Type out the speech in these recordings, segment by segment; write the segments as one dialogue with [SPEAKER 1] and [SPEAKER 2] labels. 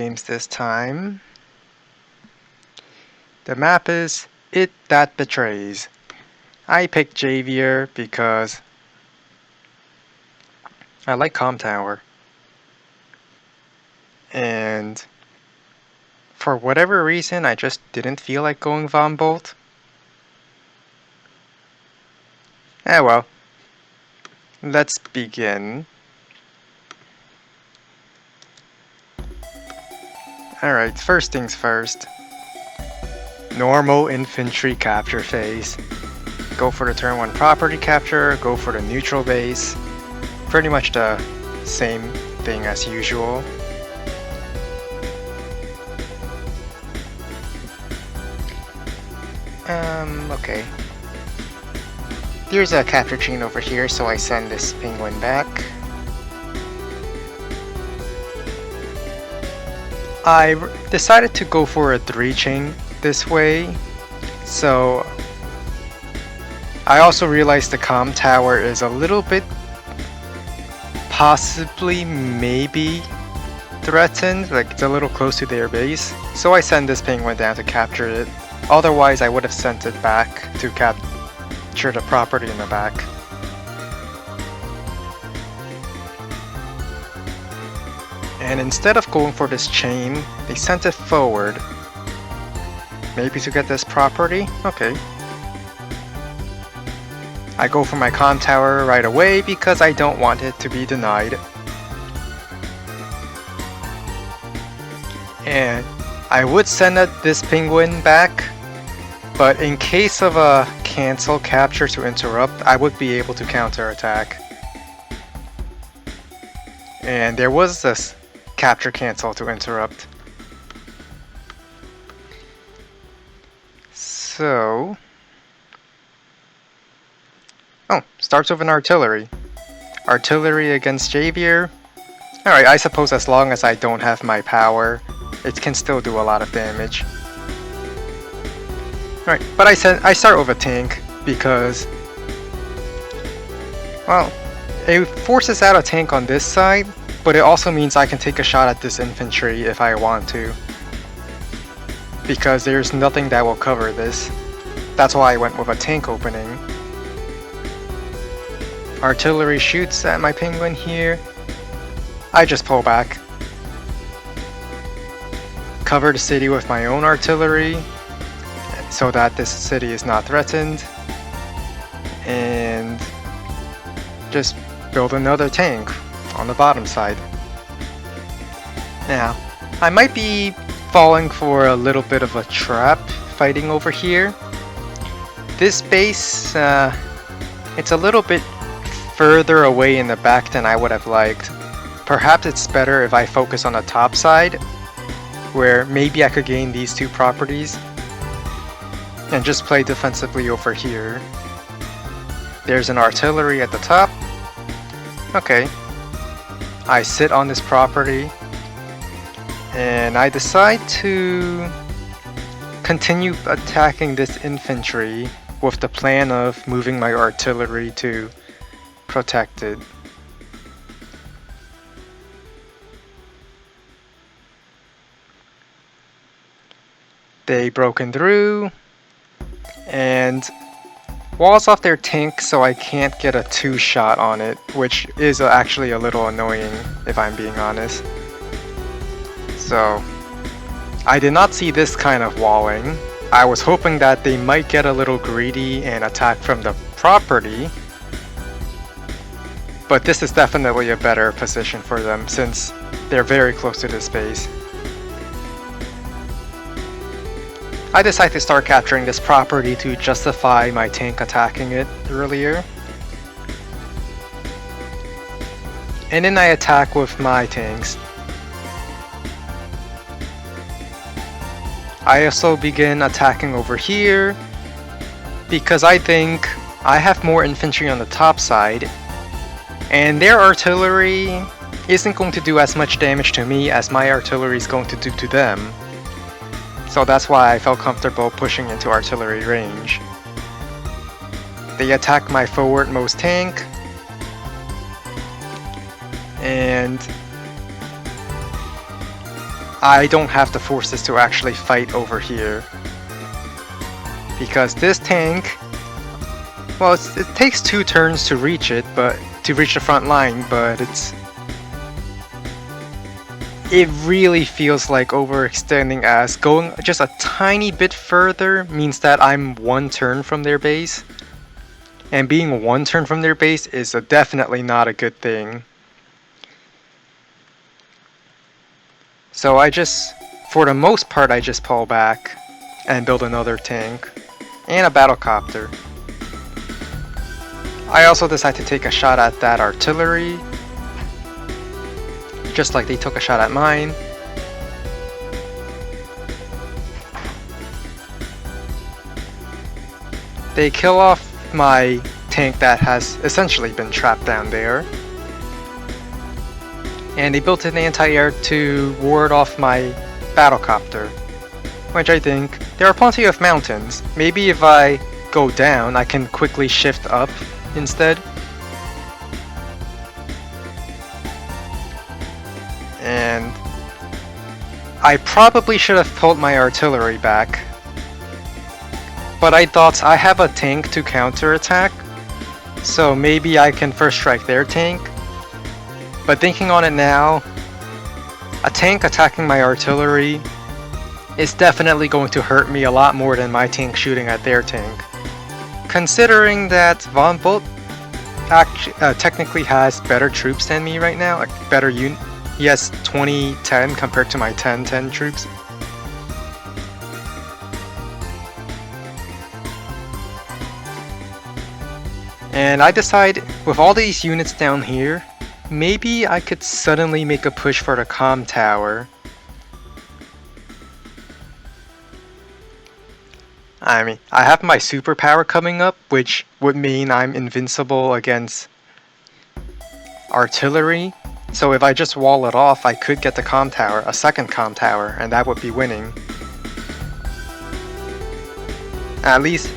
[SPEAKER 1] games this time. The map is It That Betrays. I picked Javier because I like Calm Tower. And for whatever reason, I just didn't feel like going Vonbolt. Well, let's begin. Alright, first things first. Normal infantry capture phase. Go for the turn 1 property capture, go for the neutral base. Pretty much the same thing as usual. Okay. There's a capture chain over here, so I send this penguin back. I decided to go for a 3 chain this way, so I also realized the Calm Tower is a little bit possibly maybe threatened, like it's a little close to their base, so I send this penguin down to capture it. Otherwise I would have sent it back to capture the property in the back. And instead of going for this chain, they sent it forward. Maybe to get this property? Okay. I go for my Calm Tower right away because I don't want it to be denied. And I would send this penguin back, but in case of a cancel capture to interrupt, I would be able to counterattack. And there was this capture cancel to interrupt. So... oh, starts with an artillery. Artillery against Javier. Alright, I suppose as long as I don't have my power, it can still do a lot of damage. Alright, but I start with a tank because, well, it forces out a tank on this side, but it also means I can take a shot at this infantry if I want to. Because there's nothing that will cover this. That's why I went with a tank opening. Artillery shoots at my penguin here. I just pull back. Cover the city with my own artillery so that this city is not threatened. And just build another tank on the bottom side. Now, I might be falling for a little bit of a trap fighting over here. This base, it's a little bit further away in the back than I would have liked. Perhaps it's better if I focus on the top side, where maybe I could gain these 2 properties, and just play defensively over here. There's an artillery at the top. Okay. I sit on this property, and I decide to continue attacking this infantry with the plan of moving my artillery to protect it. They broken through, and walls off their tank so I can't get a 2-shot on it, which is actually a little annoying if I'm being honest. So I did not see this kind of walling. I was hoping that they might get a little greedy and attack from the property, but this is definitely a better position for them since they're very close to this base. I decide to start capturing this property to justify my tank attacking it earlier. And then I attack with my tanks. I also begin attacking over here because I think I have more infantry on the top side, and their artillery isn't going to do as much damage to me as my artillery is going to do to them. So that's why I felt comfortable pushing into artillery range. They attack my forwardmost tank, and I don't have the forces to actually fight over here. Because this tank, well, it takes 2 turns to reach it, but to reach the front line, but it really feels like overextending, as going just a tiny bit further means that I'm 1 turn from their base. And being 1 turn from their base is definitely not a good thing. So for the most part, I just pull back and build another tank and a battlecopter. I also decide to take a shot at that artillery, just like they took a shot at mine. They kill off my tank that has essentially been trapped down there. And they built an anti-air to ward off my battlecopter, which I think there are plenty of mountains. Maybe if I go down, I can quickly shift up instead. And I probably should have pulled my artillery back, but I thought I have a tank to counterattack, so maybe I can first strike their tank. But thinking on it now, a tank attacking my artillery is definitely going to hurt me a lot more than my tank shooting at their tank. Considering that Vonbolt technically has better troops than me right now, like better unit. He has 20-10 compared to my 10-10 troops. And I decide, with all these units down here, maybe I could suddenly make a push for the comm tower. I mean, I have my superpower coming up, which would mean I'm invincible against artillery. So if I just wall it off, I could get the comm tower, a second comm tower, and that would be winning. At least,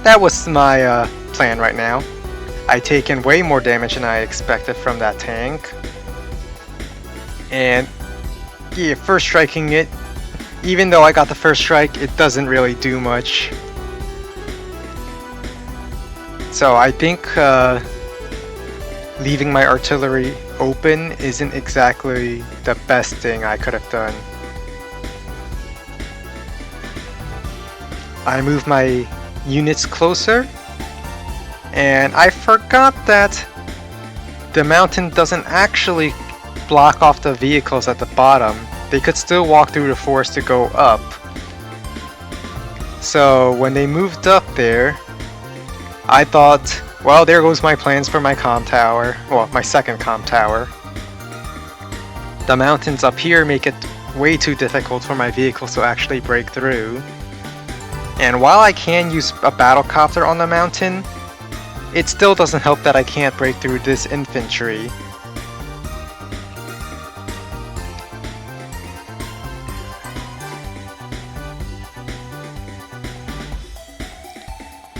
[SPEAKER 1] that was my plan right now. I take in way more damage than I expected from that tank. And yeah, first striking it, even though I got the first strike, it doesn't really do much. So I think leaving my artillery open isn't exactly the best thing I could have done. I move my units closer, and I forgot that the mountain doesn't actually block off the vehicles at the bottom. They could still walk through the forest to go up. So when they moved up there, I thought, well, there goes my plans for my comm tower. Well, my second comm tower. The mountains up here make it way too difficult for my vehicles to actually break through. And while I can use a battlecopter on the mountain, it still doesn't help that I can't break through this infantry.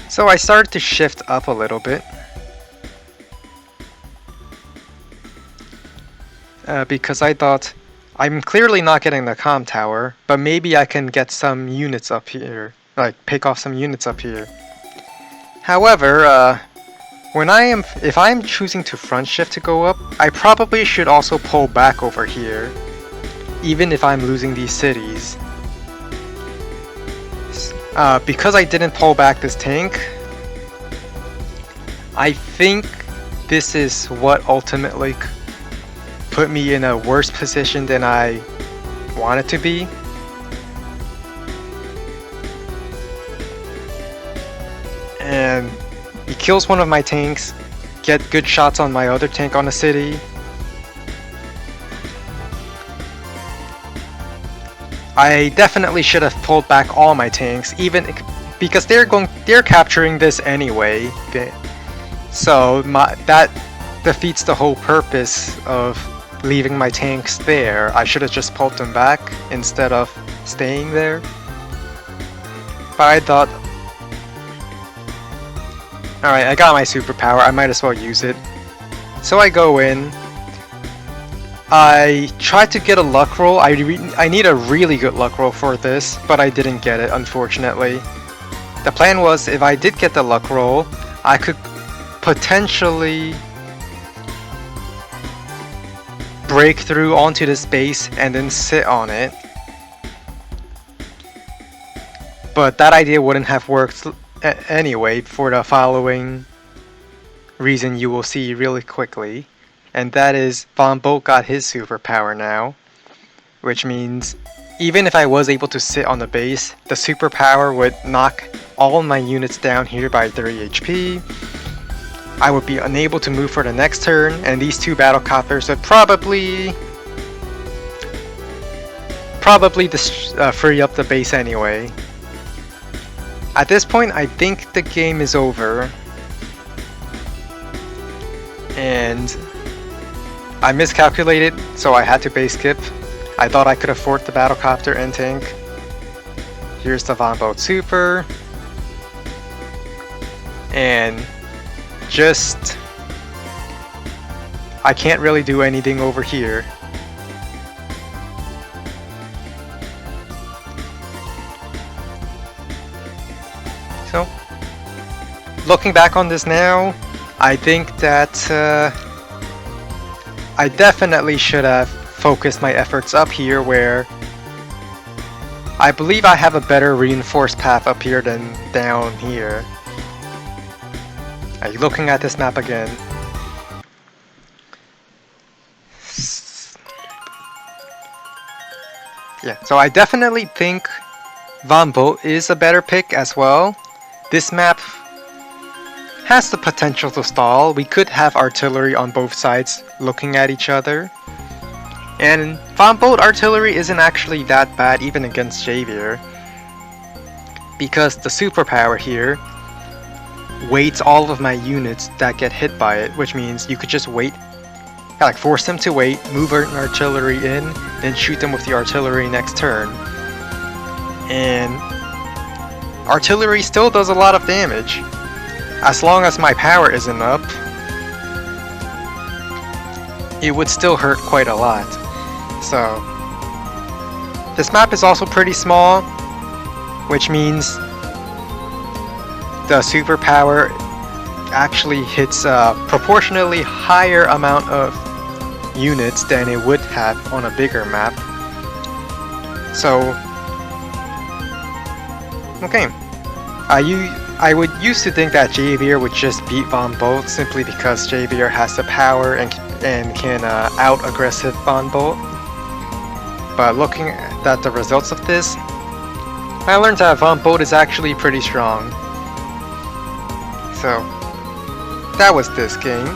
[SPEAKER 1] So I started to shift up a little bit. Because I thought, I'm clearly not getting the comm tower, but maybe I can get some units up here. Like, pick off some units up here. However, if I'm choosing to front shift to go up, I probably should also pull back over here, even if I'm losing these cities. Because I didn't pull back this tank, I think this is what ultimately put me in a worse position than I wanted to be. And he kills one of my tanks, get good shots on my other tank on the city. I definitely should have pulled back all my tanks, even because they're capturing this anyway. So that defeats the whole purpose of leaving my tanks there. I should have just pulled them back instead of staying there. But I thought, alright, I got my superpower, I might as well use it. So I go in, I tried to get a luck roll. I need a really good luck roll for this, but I didn't get it, unfortunately. The plan was, if I did get the luck roll, I could potentially break through onto this base and then sit on it. But that idea wouldn't have worked anyway, for the following reason you will see really quickly. And that is, Vonbolt got his superpower now, which means even if I was able to sit on the base, the superpower would knock all my units down here by 3 HP. I would be unable to move for the next turn, and these two battlecopters would probably free up the base anyway. At this point, I think the game is over. And I miscalculated, so I had to base skip. I thought I could afford the battlecopter and tank. Here's the Vonbolt super. And just... I can't really do anything over here. So, looking back on this now, I think that I definitely should have focused my efforts up here, where I believe I have a better reinforced path up here than down here. Are you looking at this map again? Yeah, so I definitely think Vonbolt is a better pick as well. This map has the potential to stall. We could have artillery on both sides looking at each other. And Vonbolt artillery isn't actually that bad even against Javier, because the superpower here weights all of my units that get hit by it, which means you could just wait, like force them to wait, move an artillery in, then shoot them with the artillery next turn. And artillery still does a lot of damage. As long as my power isn't up, it would still hurt quite a lot. So, this map is also pretty small, which means the superpower actually hits a proportionally higher amount of units than it would have on a bigger map. So, okay. I would used to think that Javier would just beat Vonbolt simply because Javier has the power and can out-aggressive Vonbolt. But looking at the results of this, I learned that Vonbolt is actually pretty strong. So, that was this game.